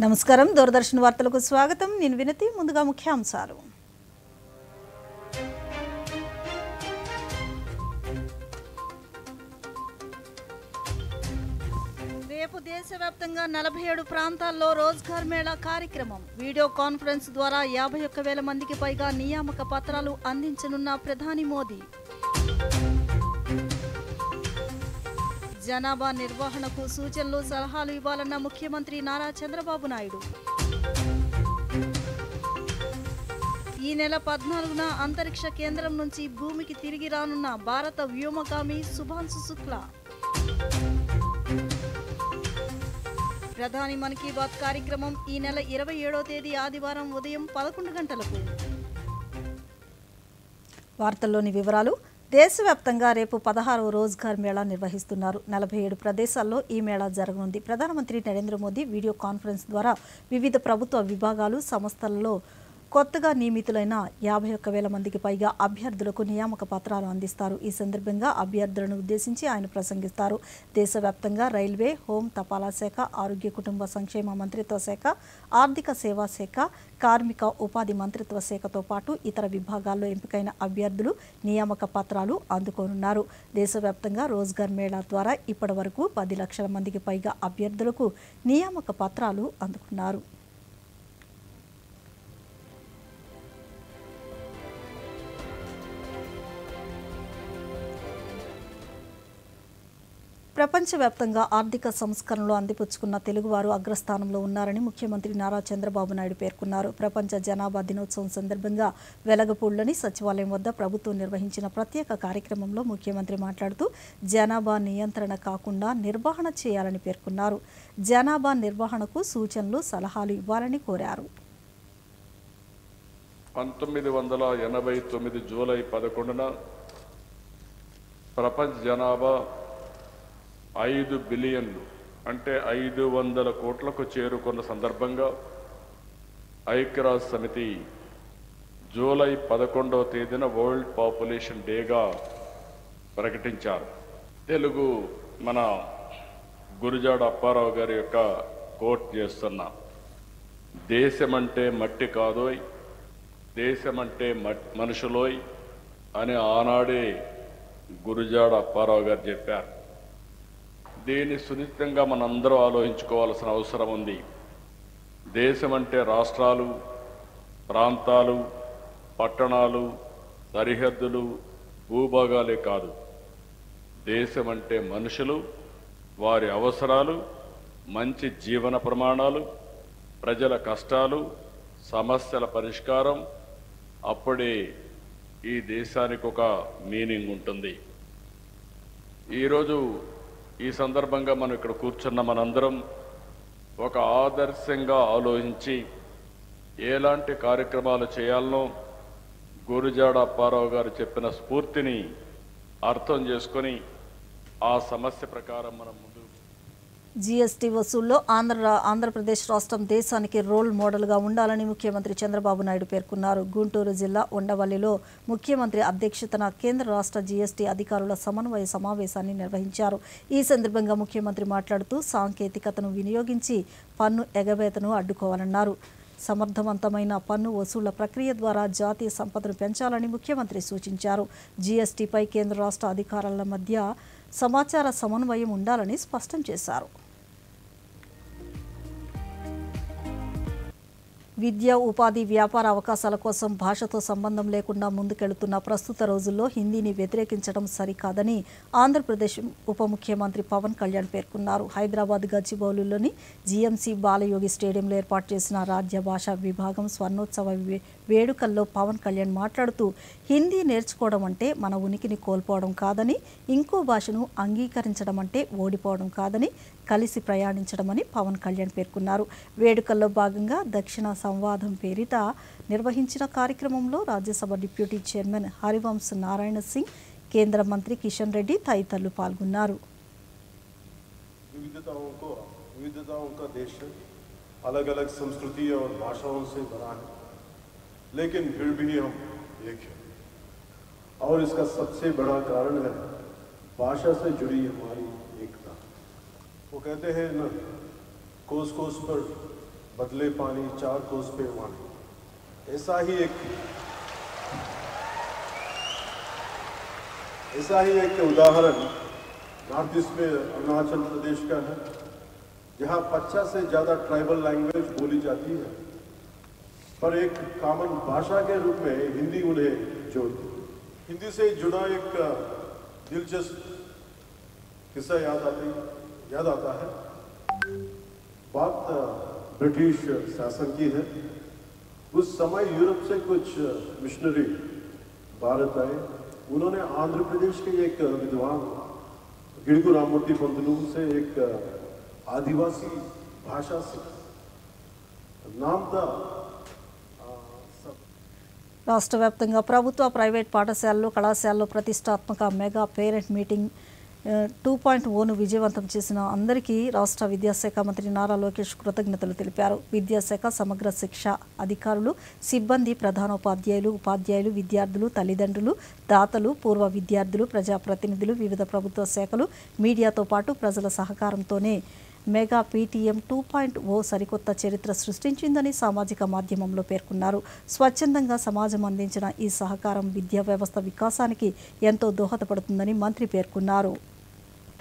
నమస్కారం దూరదర్శన్ వార్తలకు స్వాగతం నేను వినతి ముందుగా ముఖ్యాంశాలు రేపు దేశవ్యాప్తంగా 47 ప్రాంతాల్లో రోజ్గార్ మేళా కార్యక్రమం వీడియో కాన్ఫరెన్స్ ద్వారా 51,000 మందికి పైగా నియామక పత్రాలు అందించనున్న ప్రధాని మోదీ జనాభా నిర్వహణకు సూచనలు సలహాలు ఇవ్వాలన్న ముఖ్యమంత్రి నారా చంద్రబాబు నాయుడు ఈ నెల 14న అంతరిక్ష కేంద్రం నుంచి భూమికి తిరిగి రానున్న భారత వ్యోమగామి శుభాంశు శుక్లా ప్రధాని మన్ కీ బాత్ కార్యక్రమం ఈ నెల 27వ తేదీ ఆదివారం ఉదయం 11 గంటలకు. వార్తల్లోని వివరాలు. దేశవ్యాప్తంగా రేపు 16వ రోజ్గార్ మేళా నిర్వహిస్తున్నారు. 47 ప్రదేశాల్లో ఈ మేళా జరగనుంది. ప్రధానమంత్రి నరేంద్ర మోదీ వీడియో కాన్ఫరెన్స్ ద్వారా వివిధ ప్రభుత్వ విభాగాలు సంస్థలలో కొత్తగా నియమితులైన 51,000 మందికి పైగా అభ్యర్థులకు నియామక పత్రాలు అందిస్తారు. ఈ సందర్భంగా అభ్యర్థులను ఉద్దేశించి ఆయన ప్రసంగిస్తారు. దేశవ్యాప్తంగా రైల్వే, హోం, తపాలా శాఖ, ఆరోగ్య కుటుంబ సంక్షేమ మంత్రిత్వ శాఖ, ఆర్థిక సేవా శాఖ, కార్మిక ఉపాధి మంత్రిత్వ శాఖతో పాటు ఇతర విభాగాల్లో ఎంపికైన అభ్యర్థులు నియామక పత్రాలు అందుకోనున్నారు. దేశవ్యాప్తంగా రోజ్గార్ మేళా ద్వారా ఇప్పటి వరకు 10 లక్షల మందికి పైగా అభ్యర్థులకు నియామక పత్రాలు అందుకున్నారు. ప్రపంచవ్యాప్తంగా ఆర్థిక సంస్కరణలు అందిపుచ్చుకున్న తెలుగువారు అగ్రస్థానంలో ఉన్నారని ముఖ్యమంత్రి నారా చంద్రబాబు నాయుడు పేర్కొన్నారు. ప్రపంచ జనాభా దినోత్సవం సందర్భంగా వెలగపూడిలోని సచివాలయం వద్ద ప్రభుత్వం నిర్వహించిన ప్రత్యేక కార్యక్రమంలో ముఖ్యమంత్రి మాట్లాడుతూ జనాభా నియంత్రణ కాకుండా నిర్వహణ చేయాలని పేర్కొన్నారు. జనాభా నిర్వహణకు సూచనలు సలహాలు ఇవ్వాలని కోరారు. 1989 జూలై 11న ప్రపంచ జనాభా 5 బిలియన్లు అంటే 500 కోట్లకు చేరుకున్న సందర్భంగా ఐక్యరాజ్య సమితి జూలై 11వ తేదీన వరల్డ్ పాపులేషన్ డేగా ప్రకటించారు. తెలుగు మన గురుజాడ అప్పారావు గారి యొక్క కోట్ చేస్తున్నా, దేశమంటే మట్టి కాదోయ్, దేశమంటే మనుషులోయ్ అని ఆనాడే గురుజాడ అప్పారావు గారు చెప్పారు. దీన్ని సునిశ్చితంగా మనందరం ఆలోచించుకోవాల్సిన అవసరం ఉంది. దేశం అంటే రాష్ట్రాలు, ప్రాంతాలు, పట్టణాలు, సరిహద్దులు, భూభాగాలే కాదు. దేశం అంటే మనుషులు, వారి అవసరాలు, మంచి జీవన ప్రమాణాలు, ప్రజల కష్టాలు, సమస్యల పరిష్కారం. అప్పుడే ఈ దేశానికి ఒక మీనింగ్ ఉంటుంది. ఈరోజు ఈ సందర్భంగా మనం ఇక్కడ కూర్చున్న మనందరం ఒక ఆదర్శంగా ఆలోచించి ఎలాంటి కార్యక్రమాలు చేయాలనో గురుజాడ అప్పారావు గారు చెప్పిన స్ఫూర్తిని అర్థం చేసుకొని ఆ సమస్య ప్రకారం మనం ముందు జీఎస్టీ వసూల్లో ఆంధ్రప్రదేశ్ రాష్ట్రం దేశానికి రోల్ మోడల్గా ఉండాలని ముఖ్యమంత్రి చంద్రబాబు నాయుడు పేర్కొన్నారు. గుంటూరు జిల్లా ఉండవల్లిలో ముఖ్యమంత్రి అధ్యక్షతన కేంద్ర రాష్ట్ర జీఎస్టీ అధికారుల సమన్వయ సమావేశాన్ని నిర్వహించారు. ఈ సందర్భంగా ముఖ్యమంత్రి మాట్లాడుతూ సాంకేతికతను వినియోగించి పన్ను ఎగవేతను అడ్డుకోవాలన్నారు. సమర్థవంతమైన పన్ను వసూళ్ల ప్రక్రియ ద్వారా జాతీయ సంపదను పెంచాలని ముఖ్యమంత్రి సూచించారు. జీఎస్టీపై కేంద్ర రాష్ట్ర అధికారుల మధ్య సమాచార సమన్వయం ఉండాలని స్పష్టం చేశారు. విద్య, ఉపాధి, వ్యాపార అవకాశాల కోసం భాషతో సంబంధం లేకుండా ముందుకెళ్తున్న ప్రస్తుత రోజుల్లో హిందీని వ్యతిరేకించడం సరికాదని ఆంధ్రప్రదేశ్ ఉప ముఖ్యమంత్రి పవన్ కళ్యాణ్ పేర్కొన్నారు. హైదరాబాద్ గచ్చిబౌలిలోని జీఎంసీ బాలయోగి స్టేడియంలో ఏర్పాటు చేసిన రాజ్య భాషా విభాగం స్వర్ణోత్సవ వేడుకల్లో పవన్ కళ్యాణ్ మాట్లాడుతూ హిందీ నేర్చుకోవడం అంటే మన ఉనికిని కోల్పోవడం కాదని, ఇంకో భాషను అంగీకరించడం అంటే ఓడిపోవడం కాదని, కలిసి ప్రయాణించడమని పవన్ కళ్యాణ్ పేర్కొన్నారు. వేడుకల్లో భాగంగా దక్షిణ సంవాదం పేరిట నిర్వహించిన కార్యక్రమంలో రాజ్యసభ డిప్యూటీ చైర్మన్ హరివంశ్ నారాయణ సింగ్, కేంద్ర మంత్రి కిషన్ రెడ్డి తదితరులు పాల్గొన్నారు. विविधताओं का देश है, अलग अलग संस्कृति और भाषाओं से भरा है, लेकिन फिर भी हम एक हैं. और इसका सबसे बड़ा कारण है भाषा से जुड़ी हमारी एकता. वो कहते हैं ना, कोस कोस पर बदले पानी 4 कोस पे वाणी, ऐसा ही एक उदाहरण नॉर्थ ईस्ट में अरुणाचल प्रदेश का है, जहां 50 से ज़्यादा ट्राइबल लैंग्वेज बोली जाती है, पर एक कॉमन भाषा के रूप में हिंदी उन्हें जोड़ती है। हिंदी से जुड़ा एक दिलचस्प किस्सा याद आता है। बात ब्रिटिश शासन की है। उस समय यूरोप से कुछ मिशनरी भारत आए। उन्होंने आंध्र प्रदेश के एक विद्वान गिड़गु राममूर्ति पंतलू से एक आदिवासी भाषा सीखी। नाम था రాష్ట్ర వ్యాప్తంగా ప్రభుత్వ ప్రైవేట్ పాఠశాలలు కళాశాలలో ప్రతిష్టాత్మక మెగా పేరెంట్ మీటింగ్ 2.0ను విజయవంతం చేసిన అందరికీ రాష్ట్ర విద్యాశాఖ మంత్రి నారా లోకేష్ కృతజ్ఞతలు తెలిపారు. విద్యాశాఖ సమగ్ర శిక్ష అధికారులు, సిబ్బంది, ప్రధానోపాధ్యాయులు, ఉపాధ్యాయులు, విద్యార్థులు, తల్లిదండ్రులు, దాతలు, పూర్వ విద్యార్థులు, ప్రజాప్రతినిధులు, వివిధ ప్రభుత్వ శాఖలు, మీడియాతో పాటు ప్రజల సహకారంతోనే మెగా పీటీఎం 2.0 సరికొత్త చరిత్ర సృష్టించిందని సామాజిక మాధ్యమంలో పేర్కొన్నారు. స్వచ్ఛందంగా సమాజం అందించిన ఈ సహకారం విద్యా వ్యవస్థ వికాసానికి ఎంతో దోహదపడుతుందని మంత్రి పేర్కొన్నారు.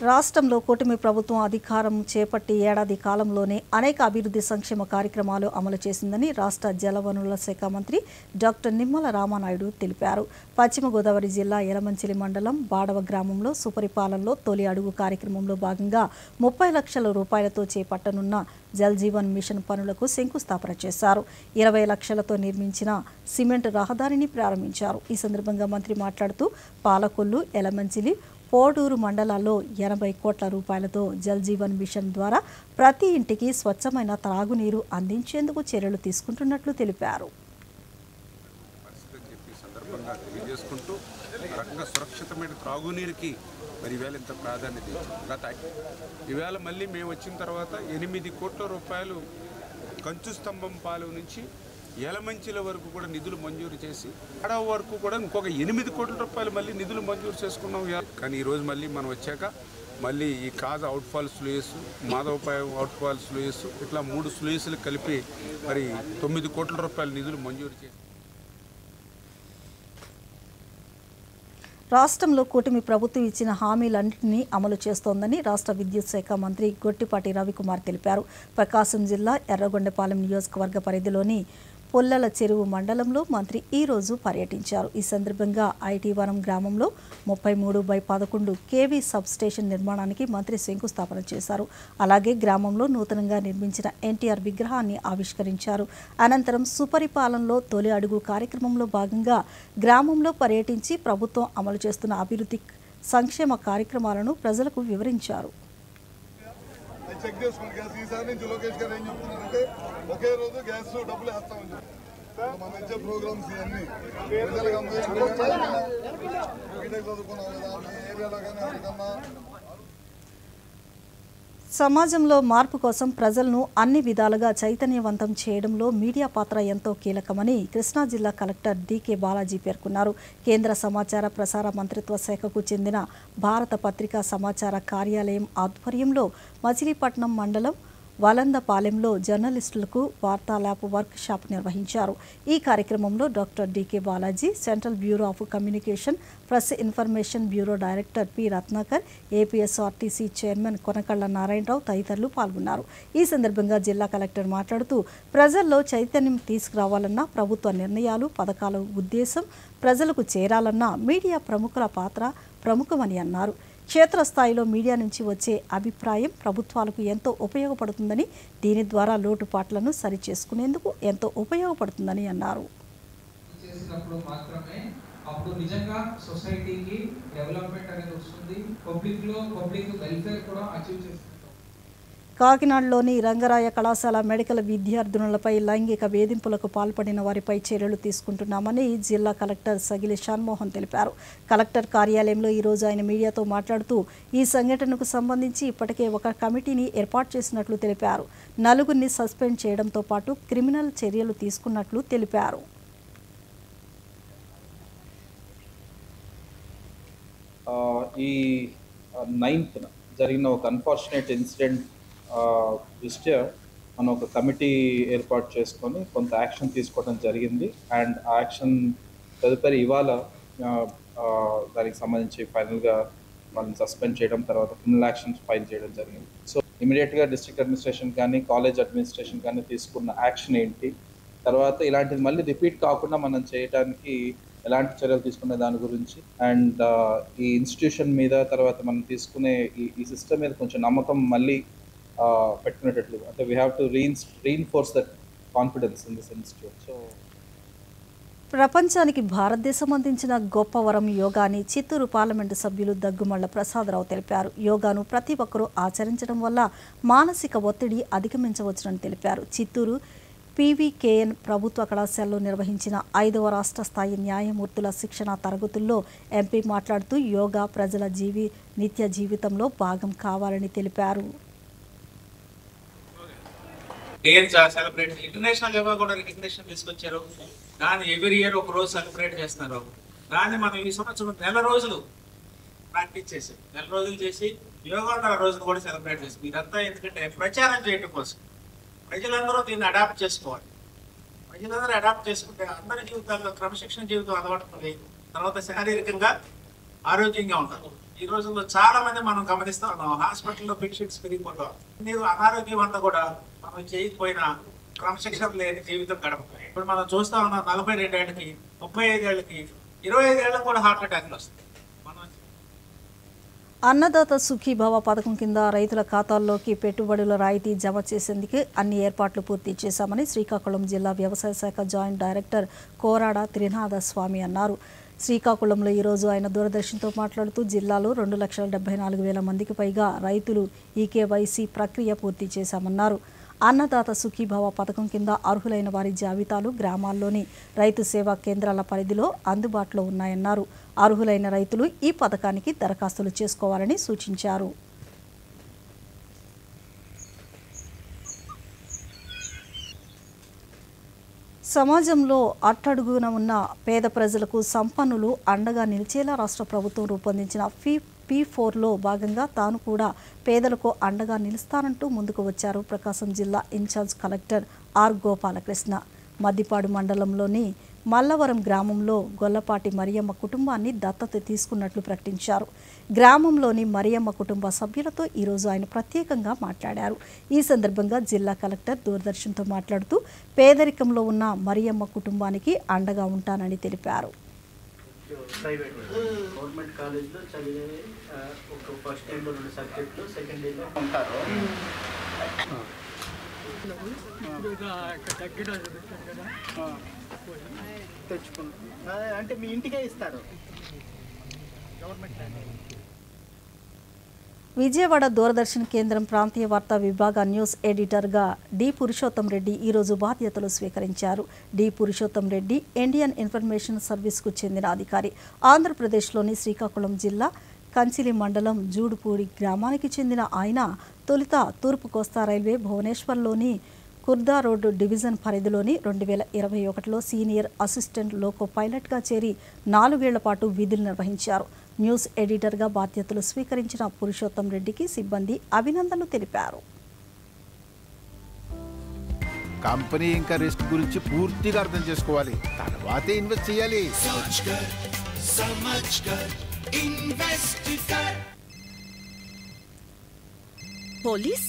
రాష్ట్రంలో కూటమి ప్రభుత్వం అధికారం చేపట్టి ఏడాది కాలంలోనే అనేక అభివృద్ధి సంక్షేమ కార్యక్రమాలు అమలు చేసిందని రాష్ట్ర జలవనరుల శాఖ మంత్రి డాక్టర్ నిమ్మల రామానాయుడు తెలిపారు. పశ్చిమ గోదావరి జిల్లా యలమంచిలి మండలం బాడవ గ్రామంలో సుపరిపాలనలో తొలి అడుగు కార్యక్రమంలో భాగంగా 30 లక్షల రూపాయలతో చేపట్టనున్న జల్ జీవన్ మిషన్ పనులకు శంకుస్థాపన చేశారు. 20 లక్షలతో నిర్మించిన సిమెంట్ రహదారిని ప్రారంభించారు. ఈ సందర్భంగా మంత్రి మాట్లాడుతూ పాలకొల్లు, యలమంచిలి, పోడూరు మండలాల్లో 80 కోట్ల రూపాయలతో జల్ జీవన్ మిషన్ ద్వారా ప్రతి ఇంటికి స్వచ్ఛమైన త్రాగునీరు అందించేందుకు చర్యలు తీసుకుంటున్నట్లు తెలిపారు. సురక్షితమైన త్రాగునీరుకి మరి ఈవేళ ఇంత ప్రాధాన్యత ఈవేళ మళ్ళీ మేము వచ్చిన తర్వాత 8 కోట్ల రూపాయలు కంచు స్తంభం పాలెం నుంచి యలమంచిల వరకు కూడా నిధులు మంజూరు చేసి అడవ వరకు కూడా ఇంకొక 8 కోట్ల రూపాయలు మళ్ళీ నిధులు మంజూరు చేసుకున్నాం. కానీ ఈరోజు మళ్ళీ మనం వచ్చాక మళ్ళీ ఈ కాజ అవుట్ఫాల్ స్లూయిస్, మాధవపాయ అవుట్ఫాల్ స్లూయిస్, ఇట్లా 3 స్లూయిస్లు కలిపి మరి 9 కోట్ల రూపాయల నిధులు మంజూరు చేసి రాష్ట్రంలో కూటమి ప్రభుత్వం ఇచ్చిన హామీలన్నింటినీ అమలు చేస్తోందని రాష్ట్ర విద్యుత్ శాఖ మంత్రి గొట్టిపాటి రవికుమార్ తెలిపారు. ప్రకాశం జిల్లా ఎర్రగొండపాలెం నియోజకవర్గ పరిధిలోని పొల్లల చెరువు మండలంలో మంత్రి ఈరోజు పర్యటించారు. ఈ సందర్భంగా ఐటీవరం గ్రామంలో 33/11 కేవీ సబ్స్టేషన్ నిర్మాణానికి మంత్రి శంకుస్థాపన చేశారు. అలాగే గ్రామంలో నూతనంగా నిర్మించిన ఎన్టీఆర్ విగ్రహాన్ని ఆవిష్కరించారు. అనంతరం సుపరిపాలనలో తొలి అడుగు కార్యక్రమంలో భాగంగా గ్రామంలో పర్యటించి ప్రభుత్వం అమలు చేస్తున్న అభివృద్ధి సంక్షేమ కార్యక్రమాలను ప్రజలకు వివరించారు. చెక్ చేసుకోండి. గ్యాస్ ఈసారి నుంచి లోకేష్ గారు ఏం చెప్తున్నారంటే ఒకే రోజు గ్యాస్ డబ్బులు వేస్తామని చెప్తారు. మన ఇచ్చే ప్రోగ్రామ్స్ ఇవన్నీ చదువుకున్నాం కదా మీ ఏరియాలో కానీ అందుకన్నా సమాజంలో మార్పు కోసం ప్రజలను అన్ని విధాలుగా చైతన్యవంతం చేయడంలో మీడియా పాత్ర ఎంతో కీలకమని కృష్ణా జిల్లా కలెక్టర్ డీకే బాలాజీ పేర్కొన్నారు. కేంద్ర సమాచార ప్రసార మంత్రిత్వ శాఖకు చెందిన భారత పత్రికా సమాచార కార్యాలయం ఆధ్వర్యంలో మచిలీపట్నం మండలం వలందపాలెంలో జర్నలిస్టులకు వార్తాలాప్ వర్క్ షాప్ నిర్వహించారు. ఈ కార్యక్రమంలో doctor DK Balaji, central bureau of communication, press information bureau director P Ratnakar, APSRTC chairman Konakalla Narayanarao తదితరులు పాల్గొన్నారు. ఈ సందర్భంగా జిల్లా కలెక్టర్ మాట్లాడుతూ ప్రజల్లో చైతన్యం తీసుకురావాలన్న ప్రభుత్వ నిర్ణయాలు, పథకాల ఉద్దేశం ప్రజలకు చేరాలన్న మీడియా ప్రముఖుల పాత్ర ప్రముఖమని అన్నారు. క్షేత్రస్థాయిలో మీడియా నుంచి వచ్చే అభిప్రాయం ప్రభుత్వాలకు ఎంతో ఉపయోగపడుతుందని, దీని ద్వారా లోటుపాట్లను సరిచేసుకునేందుకు ఎంతో ఉపయోగపడుతుందని అన్నారు. అప్పుడు నిజంగా సొసైటీకి డెవలప్మెంట్ అనేది వస్తుంది, పబ్లిక్ వెల్ఫేర్ కూడా అచీవ్ చేస్తుంది. కాకినాడలోని రంగరాయ కళాశాల మెడికల్ విద్యార్థినులపై లైంగిక వేధింపులకు పాల్పడిన వారిపై చర్యలు తీసుకుంటున్నామని జిల్లా కలెక్టర్ సగిలి షణ్మోహన్ తెలిపారు. కలెక్టర్ కార్యాలయంలో ఈరోజు ఆయన మీడియాతో మాట్లాడుతూ ఈ సంఘటనకు సంబంధించి ఇప్పటికే ఒక కమిటీని ఏర్పాటు చేసినట్లు తెలిపారు. 4 సస్పెండ్ చేయడంతో పాటు క్రిమినల్ చర్యలు తీసుకున్నట్లు తెలిపారు. ఈ 9th జరిగిన ఒక అన్ఫార్చునేట్ ఇన్సిడెంట్ దృష్ట్యా మనం ఒక కమిటీ ఏర్పాటు చేసుకొని కొంత యాక్షన్ తీసుకోవడం జరిగింది. అండ్ ఆ యాక్షన్ తదుపరి ఇవాళ దానికి సంబంధించి ఫైనల్గా వాళ్ళని సస్పెండ్ చేయడం, తర్వాత క్రిమినల్ యాక్షన్స్ ఫైల్ చేయడం జరిగింది. సో ఇమీడియట్గా డిస్ట్రిక్ట్ అడ్మినిస్ట్రేషన్ కానీ కాలేజ్ అడ్మినిస్ట్రేషన్ కానీ తీసుకున్న యాక్షన్ ఏంటి, తర్వాత ఇలాంటిది మళ్ళీ రిపీట్ కాకుండా మనం చేయడానికి ఎలాంటి చర్యలు తీసుకునే దాని గురించి, అండ్ ఈ ఇన్స్టిట్యూషన్ మీద తర్వాత మనం తీసుకునే ఈ సిస్టమ్ మీద కొంచెం నమ్మకం మళ్ళీ పెట్టుకునేటట్లు, అంటే we have to reinforce that confidence in this institute. So ప్రపంచానికి భారతదేశం అందించిన గొప్ప వరం యోగా అని చిత్తూరు పార్లమెంటు సభ్యులు దగ్గుమళ్ల ప్రసాదరావు తెలిపారు. యోగాను ప్రతి ఒక్కరూ ఆచరించడం వల్ల మానసిక ఒత్తిడి అధిగమించవచ్చునని తెలిపారు. చిత్తూరు పీవీకేఎన్ ప్రభుత్వ కళాశాలలో నిర్వహించిన 5వ రాష్ట్ర స్థాయి న్యాయమూర్తుల శిక్షణ తరగతుల్లో ఎంపీ మాట్లాడుతూ యోగా ప్రజల నిత్య జీవితంలో భాగం కావాలని తెలిపారు. ఇంటర్నేషనల్ యోగా కూడా రికగ్నిషన్ తీసుకొచ్చారు. దాన్ని ఎవ్రీ ఇయర్ ఒక రోజు సెలబ్రేట్ చేస్తున్నారు. దాన్ని మనం ఈ సంవత్సరం 4 రోజులు ప్రాక్టీస్ చేసి 4 రోజులు చేసి యోగా 4 రోజులు కూడా సెలబ్రేట్ చేసి ఇదంతా ఎందుకంటే ప్రచారం చేయడం కోసం ప్రజలందరూ దీన్ని అడాప్ట్ చేసుకోవాలి. ప్రజలందరూ అడాప్ట్ చేసుకుంటే అందరి జీవితాల్లో క్రమశిక్షణ జీవితం అలవాటుతుంది. తర్వాత శారీరకంగా ఆరోగ్యంగా ఉంటారు. ఈ రోజుల్లో చాలా మంది మనం గమనిస్తూ ఉన్నాం, హాస్పిటల్లో బెడ్షీట్స్ పెరిగిపోతాం. నీవు అనారోగ్యం అంతా కూడా మనం చేయకపోయినా క్రమశిక్షణ లేని జీవితం గడపతాయి. ఇప్పుడు మనం చూస్తా ఉన్నాం 42 ఏళ్ళకి 35 ఏళ్ళకి 25 ఏళ్ళకి కూడా హార్ట్ అటాక్లు వస్తాయి. అన్నదాత సుఖీభవ పథకం కింద రైతుల ఖాతాల్లోకి పెట్టుబడుల రాయితీ జమ చేసేందుకు అన్ని ఏర్పాట్లు పూర్తి చేశామని శ్రీకాకుళం జిల్లా వ్యవసాయ శాఖ జాయింట్ డైరెక్టర్ కోరాడ త్రినాథ స్వామి అన్నారు. శ్రీకాకుళంలో ఈరోజు ఆయన దూరదర్శన్తో మాట్లాడుతూ జిల్లాలో 2,74,000 మందికి పైగా రైతులు ఈకేవైసీ ప్రక్రియ పూర్తి చేశామన్నారు. అన్నదాత సుఖీభవ పథకం కింద అర్హులైన వారి జాబితాలు గ్రామాల్లోని రైతు సేవా కేంద్రాల పరిధిలో అందుబాటులో ఉన్నాయన్నారు. అర్హులైన రైతులు ఈ పథకానికి దరఖాస్తులు చేసుకోవాలని సూచించారు. సమాజంలో అట్టడుగున ఉన్న పేద ప్రజలకు సంపన్నులు అండగా నిలిచేలా రాష్ట్ర ప్రభుత్వం రూపొందించిన P4లో భాగంగా తాను కూడా పేదలకు అండగా నిలుస్తానంటూ ముందుకు వచ్చారు ప్రకాశం జిల్లా incharge collector R Gopalakrishna. Maddipadu మండలంలోని మల్లవరం గ్రామంలో గొల్లపాటి మరియమ్మ కుటుంబాన్ని దత్తత తీసుకున్నట్లు ప్రకటించారు. గ్రామంలోని మరియమ్మ కుటుంబ సభ్యులతో ఈరోజు ఆయన ప్రత్యేకంగా మాట్లాడారు. ఈ సందర్భంగా జిల్లా కలెక్టర్ దూరదర్శన్తో మాట్లాడుతూ పేదరికంలో ఉన్న మరియమ్మ కుటుంబానికి అండగా ఉంటానని తెలిపారు. ప్రైవేట్ గవర్నమెంట్ కాలేజ్లో చదివే ఒక ఫస్ట్ ఇయర్లో 2 సబ్జెక్టులు, సెకండ్ ఇయర్లో ఉంటారు. తెచ్చుకుంటారు అంటే మీ ఇంటికే ఇస్తారు గవర్నమెంట్. విజయవాడ దూరదర్శన్ కేంద్రం ప్రాంతీయ వార్తా విభాగ న్యూస్ ఎడిటర్గా డి పురుషోత్తం రెడ్డి ఈరోజు బాధ్యతలు స్వీకరించారు. D Purushottam Reddy Indian information సర్వీస్కు చెందిన అధికారి. ఆంధ్రప్రదేశ్లోని శ్రీకాకుళం జిల్లా కంచిలి మండలం జూడుపూడి గ్రామానికి చెందిన ఆయన తొలుత తూర్పు కోస్తా రైల్వే భువనేశ్వర్లోని కుర్దా రోడ్డు డివిజన్ పరిధిలోని 2021లో సీనియర్ అసిస్టెంట్ లోకో పైలట్గా చేరి 4 ఏళ్ల పాటు విధులు నిర్వహించారు. న్యూస్ ఎడిటర్గా బాధ్యతలు స్వీకరించిన పురుషోత్తం రెడ్డికి సిబ్బంది అభినందనలు తెలిపారు. కంపెనీ ఇంకా రిస్క్ గురించి పూర్తిగా అర్థం చేసుకోవాలి, తర్వాతే ఇన్వెస్ట్ చేయాలి. పోలీస్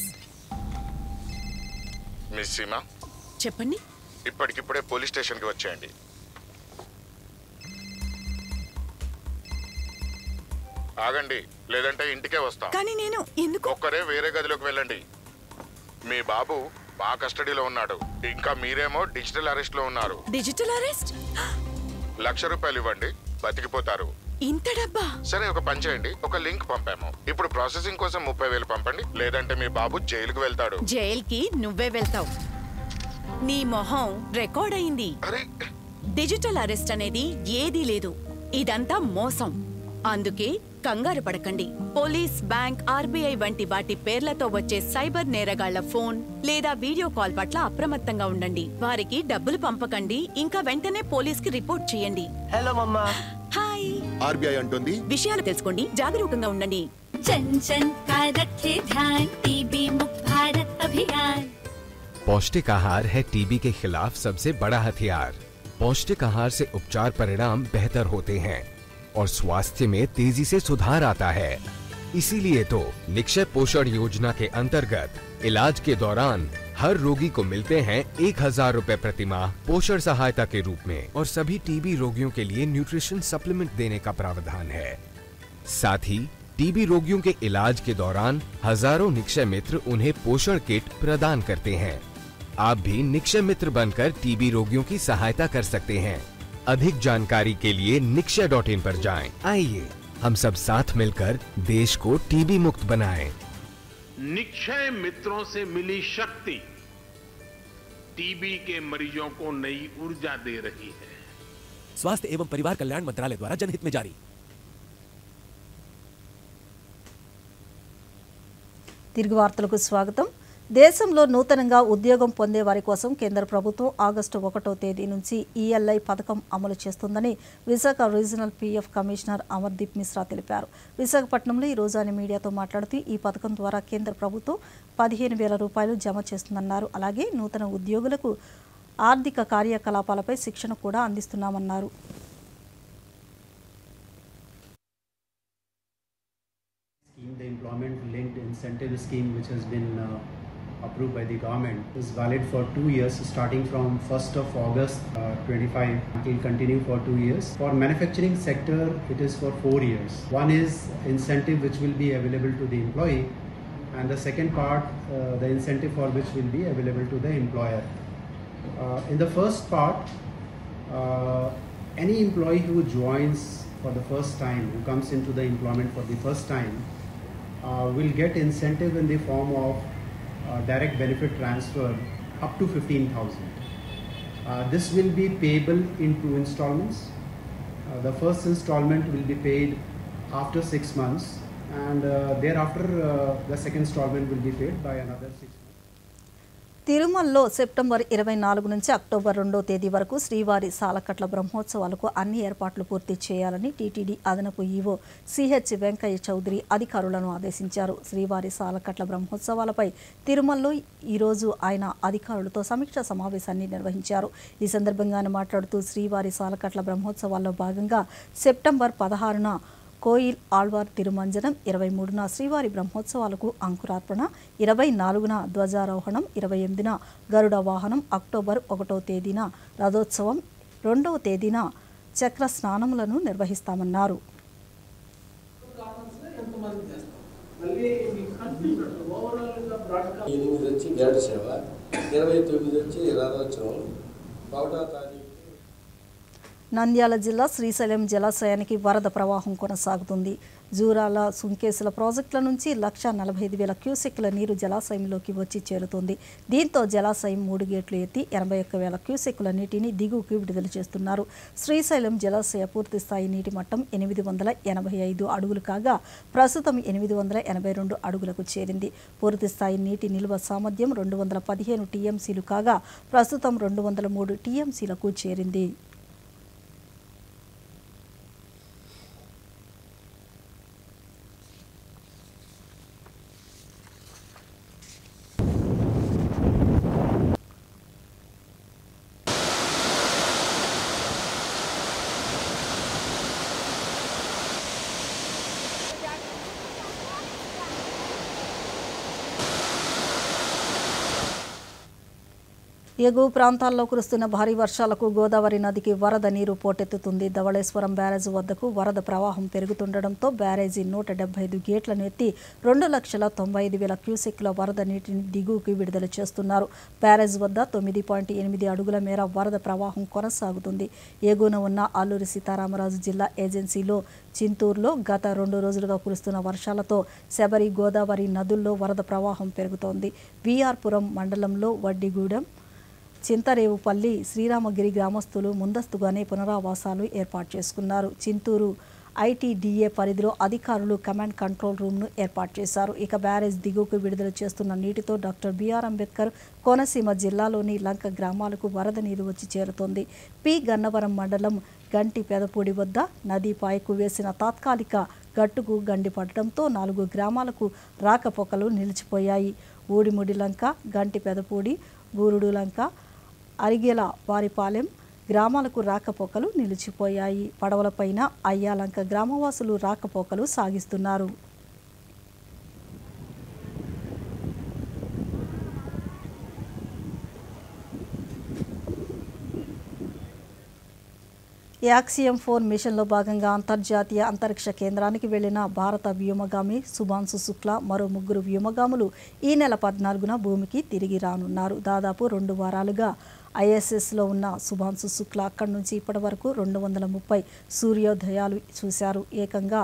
మిస్ సీమా, చెప్పండి. ఇప్పటికిప్పుడే పోలీస్ స్టేషన్కి వచ్చేయండి. ఆగండి, లేదంటే ఇంటికే వస్తాం. కానీ నేను ఎందుకు? ఒక్కరే వేరే గదిలోకి వెళ్ళండి. మీ బాబు మా కస్టడీలో ఉన్నాడు, ఇంకా మీరేమో డిజిటల్ అరెస్ట్ లో ఉన్నారు. Digital arrest? ₹1,00,000 ఇవ్వండి, బతికిపోతారు. ఇంత డబ్బా? సరే, ఒక పని చేయండి, ఒక లింక్ పంపాము. ఇప్పుడు ప్రాసెసింగ్ కోసం 30,000 పంపండి, లేదంటే మీ బాబు జైలుకు వెళ్తాడు. జైలుకి నువ్వే వెళ్తావు. నీ మొహం రికార్డ్ అయింది. డిజిటల్ అరెస్ట్ అనేది ఏదీ లేదు. ఇదంతా మోసం. అందుకే కంగారు పడకండి. పోలీస్, బ్యాంక్, ఆర్బీఐ వంటి వాటి పేర్లతో వచ్చే సైబర్ నేరగాళ్ల ఫోన్ లేదా వీడియో కాల్ పట్ల అప్రమత్తంగా ఉండండి. వారికి డబ్బులు పంపకండి, ఇంకా వెంటనే పోలీస్కి రిపోర్ట్ చేయండి. హలో మమ్మా. హాయ్. ఆర్బీఐ అంటుంది, విషయాలు తెలుసుకోండి, జాగరూకంగా ఉండండి. जन जन का रखे ध्यान, टीबी मुक्त भारत अभियान. पौष्टिक आहार है टीबी के खिलाफ सबसे बड़ा हथियार। पौष्टिक आहार से उपचार परिणाम बेहतर होते हैं और स्वास्थ्य में तेजी से सुधार आता है। इसीलिए तो निक्षय पोषण योजना के अंतर्गत इलाज के दौरान हर रोगी को मिलते हैं 1000 रुपए प्रति माह पोषण सहायता के रूप में और सभी टीबी रोगियों के लिए न्यूट्रिशन सप्लीमेंट देने का प्रावधान है। साथ ही टीबी रोगियों के इलाज के दौरान हजारों निक्षय मित्र उन्हें पोषण किट प्रदान करते हैं। आप भी निक्षय मित्र बनकर टीबी रोगियों की सहायता कर सकते हैं। अधिक जानकारी के लिए nikshay.in पर जाएं। आइए हम सब साथ मिलकर देश को टीबी मुक्त बनाएं। निक्षय मित्रों से मिली शक्ति टीबी के मरीजों को नई ऊर्जा दे रही है। स्वास्थ्य एवं परिवार कल्याण मंत्रालय द्वारा जनहित में जारी। తిరిగి వార్తలకు స్వాగతం. దేశంలో నూతనంగా ఉద్యోగం పొందే వారి కోసం కేంద్ర ప్రభుత్వం ఆగస్టు 1వ తేదీ నుంచి ఈఎల్ఐ పథకం అమలు చేస్తుందని Visakha regional PF commissioner Amardeep Mishra తెలిపారు. విశాఖపట్నంలో ఈ రోజు ఆయన మీడియాతో మాట్లాడుతూ ఈ పథకం ద్వారా కేంద్ర ప్రభుత్వం 15,000 రూపాయలు జమ చేస్తుందన్నారు. అలాగే నూతన ఉద్యోగులకు ఆర్థిక కార్యకలాపాలపై శిక్షణ కూడా అందిస్తున్నామన్నారు. The employment linked incentive scheme, which has been approved by the government, is valid for 2 years starting from 1st of August 25. It will continue for 2 years. For manufacturing sector, it is for 4 years. One is incentive which will be available to the employee, and the second part, the incentive for which will be available to the employer. In the first part, any employee who joins for the first time, who comes into the employment for the first time, will get incentive in the form of direct benefit transfer up to 15,000. This will be payable in 2 installments. The first installment will be paid after 6 months, and thereafter the second installment will be paid by another 6 months. తిరుమలలో September 24 నుంచి October 2వ తేదీ వరకు శ్రీవారి సాలకట్ల బ్రహ్మోత్సవాలకు అన్ని ఏర్పాట్లు పూర్తి చేయాలని టీటీడీ అదనపు ఈవో సిహెచ్ వెంకయ్య చౌదరి అధికారులను ఆదేశించారు. శ్రీవారి సాలకట్ల బ్రహ్మోత్సవాలపై తిరుమలలో ఈరోజు ఆయన అధికారులతో సమీక్షా సమావేశాన్ని నిర్వహించారు. ఈ సందర్భంగా ఆయన మాట్లాడుతూ శ్రీవారి సాలకట్ల బ్రహ్మోత్సవాల్లో భాగంగా సెప్టెంబర్ 16న కోయిల్ ఆళ్వార్ తిరుమంజనం, 23న శ్రీవారి బ్రహ్మోత్సవాలకు అంకురార్పణ, 24న ధ్వజారోహణం, 28న గరుడ వాహనం, అక్టోబర్ 1వ తేదీన రథోత్సవం, 2వ తేదీన చక్ర స్నానములను నిర్వహిస్తామన్నారు. 29 నంద్యాల జిల్లా శ్రీశైలం జలాశయానికి వరద ప్రవాహం కొనసాగుతుంది. జూరాల సుంకేసుల ప్రాజెక్టుల నుంచి 1,45,000 క్యూసెక్కుల నీరు జలాశయంలోకి వచ్చి చేరుతోంది. దీంతో జలాశయం 3 గేట్లు ఎత్తి 81,000 క్యూసెక్కుల నీటిని దిగువకి విడుదల చేస్తున్నారు. శ్రీశైలం జలాశయ పూర్తి స్థాయి నీటి మట్టం 885 అడుగులు కాగా ప్రస్తుతం 882 అడుగులకు చేరింది. పూర్తి స్థాయి నీటి నిల్వ సామర్థ్యం 215 టీఎంసీలు కాగా ప్రస్తుతం 203 టీఎంసీలకు చేరింది. ఎగువ ప్రాంతాల్లో కురుస్తున్న భారీ వర్షాలకు గోదావరి నదికి వరద నీరు పోటెత్తుతుంది. ధవళేశ్వరం బ్యారేజీ వద్దకు వరద ప్రవాహం పెరుగుతుండటంతో బ్యారేజీ 175 గేట్లను ఎత్తి 2,95,000 క్యూసెక్కుల వరద నీటిని దిగువకి విడుదల చేస్తున్నారు. బ్యారేజీ వద్ద 9.8 అడుగుల మేర వరద ప్రవాహం కొనసాగుతుంది. ఎగువన ఉన్న అల్లూరి సీతారామరాజు జిల్లా ఏజెన్సీలో చింతూరులో గత 2 రోజులుగా కురుస్తున్న వర్షాలతో శబరి, గోదావరి నదుల్లో వరద ప్రవాహం పెరుగుతోంది. వీఆర్పురం మండలంలో వడ్డిగూడెం, చింతరేవుపల్లి, శ్రీరామగిరి గ్రామస్తులు ముందస్తుగానే పునరావాసాలు ఏర్పాటు చేసుకున్నారు. చింతూరు ఐటీడీఏ పరిధిలో అధికారులు కమాండ్ కంట్రోల్ రూమ్ను ఏర్పాటు చేశారు. ఇక బ్యారేజ్ దిగువకు విడుదల చేస్తున్న నీటితో డాక్టర్ బిఆర్ అంబేద్కర్ కోనసీమ జిల్లాలోని లంక గ్రామాలకు వరద నీరు వచ్చి చేరుతోంది. పి గన్నవరం మండలం గంటి పెదపూడి వద్ద నదీ పాయకు వేసిన తాత్కాలిక గట్టుకు గండి పడటంతో 4 గ్రామాలకు రాకపోకలు నిలిచిపోయాయి. ఊడిముడి లంక, గంటి పెదపూడి, బూరుడు లంక, అరిగెల వారిపాలెం గ్రామాలకు రాకపోకలు నిలిచిపోయాయి. పడవలపైన అయ్యాలంక గ్రామవాసులు రాకపోకలు సాగిస్తున్నారు. యాక్సియం 4 మిషన్లో భాగంగా అంతర్జాతీయ అంతరిక్ష కేంద్రానికి వెళ్లిన భారత వ్యోమగామి శుభాంశు శుక్లా మరో 3 వ్యోమగాములు ఈ నెల 14న భూమికి తిరిగి రానున్నారు. దాదాపు 2 వారాలుగా ఐఎస్ఎస్లో ఉన్న శుభాంశు శుక్లా అక్కడి నుంచి ఇప్పటి వరకు 230 సూర్యోదయాలు చూశారు. ఏకంగా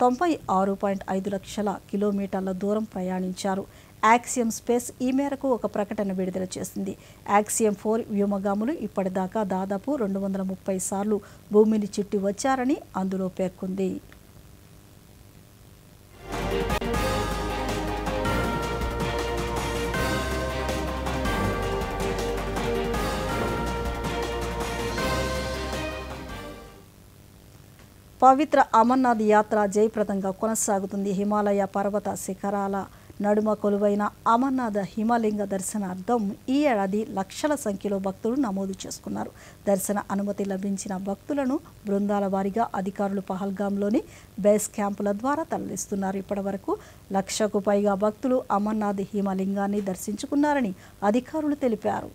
96.5 లక్షల కిలోమీటర్ల దూరం ప్రయాణించారు. యాక్సియం స్పేస్ ఈ మేరకు ఒక ప్రకటన విడుదల చేసింది. యాక్సియం 4 వ్యోమగాములు ఇప్పటిదాకా దాదాపు 230 సార్లు భూమిని చుట్టి వచ్చారని అందులో పేర్కొంది. పవిత్ర అమర్నాథ్ యాత్ర జయప్రదంగా కొనసాగుతుంది. హిమాలయ పర్వత శిఖరాల నడుమ కొలువైన అమర్నాథ్ హిమలింగ దర్శనార్థం ఈ ఏడాది లక్షల సంఖ్యలో భక్తులు నమోదు చేసుకున్నారు. దర్శన అనుమతి లభించిన భక్తులను బృందాల వారీగా అధికారులు పహల్గాంలోని బేస్ క్యాంపుల ద్వారా తరలిస్తున్నారు. ఇప్పటివరకు 1,00,000కు పైగా భక్తులు అమర్నాథ్ హిమలింగాన్ని దర్శించుకున్నారని అధికారులు తెలిపారు.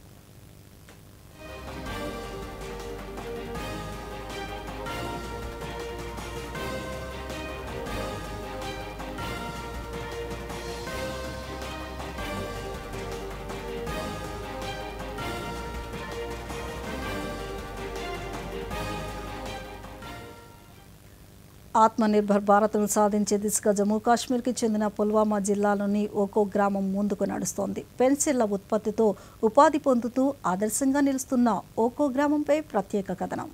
ఆత్మనిర్భర్ భారత్ను సాధించే దిశగా జమ్మూ కాశ్మీర్కి చెందిన పుల్వామా జిల్లాలోని ఓకో గ్రామం ముందుకు నడుస్తోంది. పెన్సిళ్ల ఉత్పత్తితో ఉపాధి పొందుతూ ఆదర్శంగా నిలుస్తున్న ఓకో గ్రామంపై ప్రత్యేక కథనం.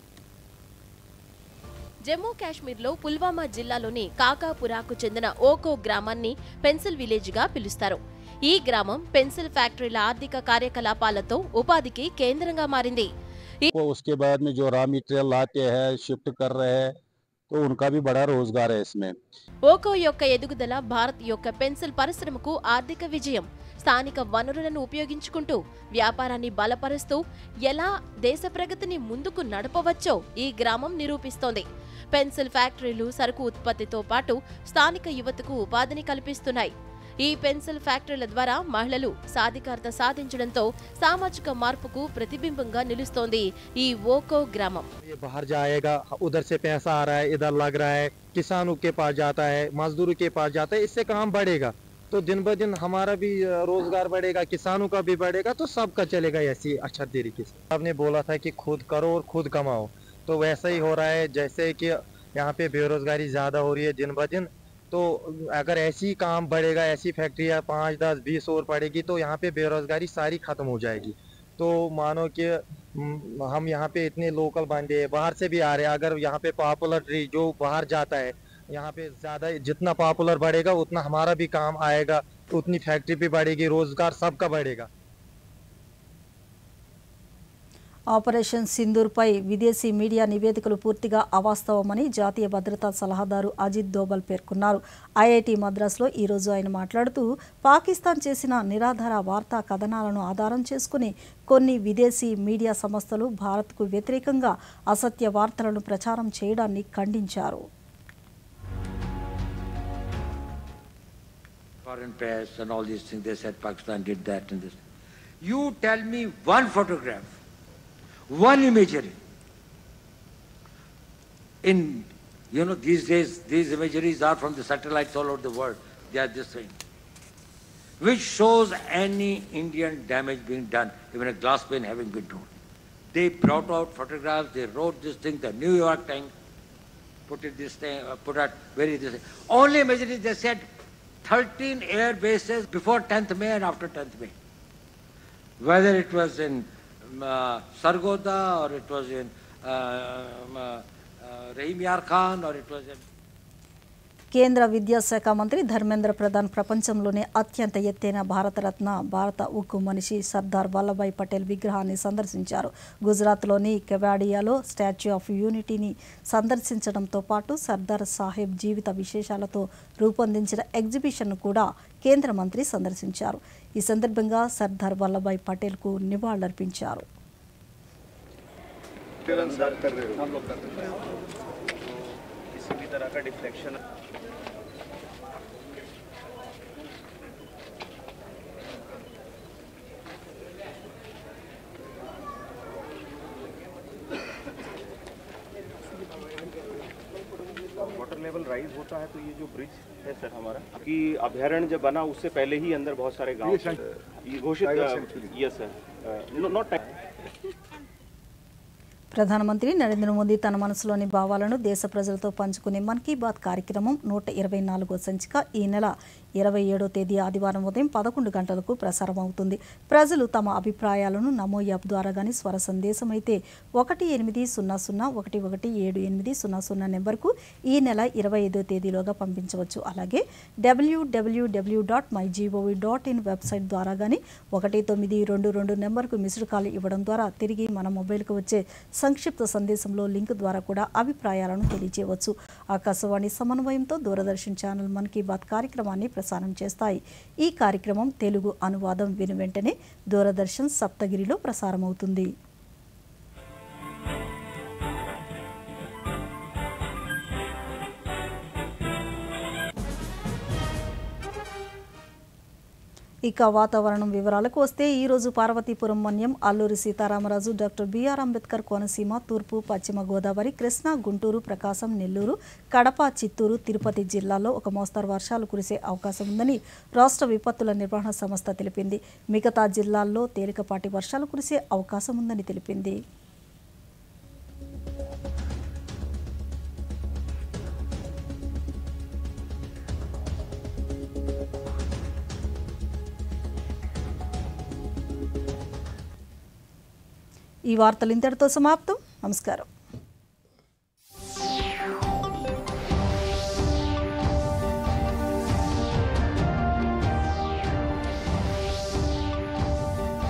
జమ్మూ కాశ్మీర్లో పుల్వామా జిల్లాలోని కాకాపురాకు చెందిన ఓకో గ్రామాన్ని పెన్సిల్ విలేజ్గా పిలుస్తారు. ఈ గ్రామం పెన్సిల్ ఫ్యాక్టరీల ఆర్థిక కార్యకలాపాలతో ఉపాధికి కేంద్రంగా మారింది. उसके बाद में जो रॉ मटेरियल लाते हैं शिफ्ट कर रहे हैं तो उनका भी बड़ा रोजगार है इसमें. ఓకో యొక్క ఎదుగుదల భారత్ యొక్క పెన్సిల్ పరిశ్రమకు ఆర్థిక విజయం. స్థానిక వనరులను ఉపయోగించుకుంటూ వ్యాపారాన్ని బలపరుస్తూ ఎలా దేశ ప్రగతిని ముందుకు నడపవచ్చో ఈ గ్రామం నిరూపిస్తోంది. పెన్సిల్ ఫ్యాక్టరీలు సరుకు ఉత్పత్తితో పాటు స్థానిక యువతకు ఉపాధిని కల్పిస్తున్నాయి. ఈ పెన్సిల్ ఫ్యాక్టరీల ద్వారా మహిళలు సాధికారత సాధించడంతో సామాజిక మార్పుకు ప్రతిబింబంగా నిలుస్తోంది ఈ ఓకో గ్రామం. बाहर जाएगा, उधर से पैसा आ रहा है, इधर लग रहा है, किसानों के पास जाता है, मजदूरों के पास जाता है, इससे काम बढ़ेगा तो दिन ब दिन हमारा भी रोजगार बढ़ेगा, किसानों का भी बढ़ेगा, तो सबका चलेगा ऐसी अच्छा तरीके से. आपने बोला था कि खुद करो और खुद कमाओ, तो वैसा ही हो रहा है. जैसे कि यहाँ पे बेरोजगारी ज्यादा हो रही है दिन ब दिन, तो अगर ऐसी काम बढ़ेगा, ऐसी फैक्ट्रियाँ 5, 10, 20 और पड़ेगी तो यहाँ पे बेरोजगारी सारी खत्म हो जाएगी. तो मानो कि हम यहाँ पे इतने लोकल बंदे बाहर से भी आ रहे हैं. अगर यहाँ पे पॉपुलर जो बाहर जाता है, यहाँ पे ज्यादा जितना पॉपुलर बढ़ेगा उतना हमारा भी काम आएगा, उतनी फैक्ट्री भी बढ़ेगी, रोजगार सबका बढ़ेगा. ఆపరేషన్ సింధూర్పై విదేశీ మీడియా నివేదికలు పూర్తిగా అవాస్తవమని జాతీయ భద్రతా సలహాదారు అజిత్ దోవల్ పేర్కొన్నారు. ఐఐటి మద్రాసులో ఈరోజు ఆయన మాట్లాడుతూ పాకిస్తాన్ చేసిన నిరాధార వార్తా కథనాలను ఆధారం చేసుకుని కొన్ని విదేశీ మీడియా సంస్థలు భారత్కు వ్యతిరేకంగా అసత్య వార్తలను ప్రచారం చేయడాన్ని ఖండించారు. Foreign press and all these things, they said Pakistan did that and this. You tell me one photograph, one imagery. In, these days, these imageries are from the satellites all over the world. They are this thing. Which shows any Indian damage being done, even a glass pane having been torn. They brought out photographs, they wrote this thing, the New York Times put out very this thing. Only imagery, they said 13 air bases before 10th May and after 10th May. Whether it was in Sargoda or it was in Rahim Yar Khan or it was in... కేంద్ర విద్యాశాఖ మంత్రి ధర్మేంద్ర ప్రధాన్ ప్రపంచంలోనే అత్యంత ఎత్తైన భారతరత్న భారత ఉక్కు మనిషి సర్దార్ వల్లభాయ్ పటేల్ విగ్రహాన్ని సందర్శించారు. గుజరాత్లోని కెవాడియాలో స్టాచ్యూ ఆఫ్ యూనిటీని సందర్శించడంతో పాటు సర్దార్ సాహెబ్ జీవిత విశేషాలతో రూపొందించిన ఎగ్జిబిషన్ను కూడా కేంద్ర మంత్రి సందర్శించారు. ఈ సందర్భంగా సర్దార్ వల్లభాయ్ పటేల్కు నివాళులర్పించారు. वाटर लेवल राइज होता है तो ये जो ब्रिज है सर हमारा कि अभयारण्य जब बना उससे पहले ही अंदर बहुत सारे गांव ये घोषित यस सर नॉट ప్రధానమంత్రి నరేంద్ర మోదీ తన మనసులోని భావాలను దేశ ప్రజలతో పంచుకునే మన్ కీ బాత్ కార్యక్రమం 124వ సంచిక ఈ నెల 27వ తేదీ ఆదివారం ఉదయం 11 గంటలకు ప్రసారం అవుతుంది. ప్రజలు తమ అభిప్రాయాలను నమో యాప్ ద్వారా గాని స్వర సందేశం అయితే 1800117800 నెంబర్కు ఈ నెల 25వ తేదీలోగా పంపించవచ్చు. అలాగే www.mygov.in వెబ్సైట్ ద్వారా గాని 1922 నెంబర్కు మిస్డ్ కాల్ ఇవ్వడం ద్వారా తిరిగి మన మొబైల్కు వచ్చే సంక్షిప్త సందేశంలో లింక్ ద్వారా కూడా అభిప్రాయాలను తెలియజేయవచ్చు. ఆకాశవాణి సమన్వయంతో దూరదర్శన్ ఛానల్ మన్ కీ బాత్ కార్యక్రమాన్ని ప్రసారం చేస్తాయి. ఈ కార్యక్రమం తెలుగు అనువాదం విని వెంటనే దూరదర్శన్ సప్తగిరిలో ప్రసారమవుతుంది. ఇక వాతావరణం వివరాలకు వస్తే ఈ రోజు పార్వతీపురం మన్యం, అల్లూరి సీతారామరాజు, డాక్టర్ బిఆర్ అంబేద్కర్ కోనసీమ, తూర్పు, పశ్చిమ గోదావరి, కృష్ణా, గుంటూరు, ప్రకాశం, నెల్లూరు, కడప, చిత్తూరు, తిరుపతి జిల్లాల్లో ఒక మోస్తరు వర్షాలు కురిసే అవకాశం ఉందని రాష్ట్ర విపత్తుల నిర్వహణ సంస్థ తెలిపింది. మిగతా జిల్లాల్లో తేలికపాటి వర్షాలు కురిసే అవకాశం ఉందని తెలిపింది. ఈ వార్తలు ఇంతటితో సమాప్తం. నమస్కారం.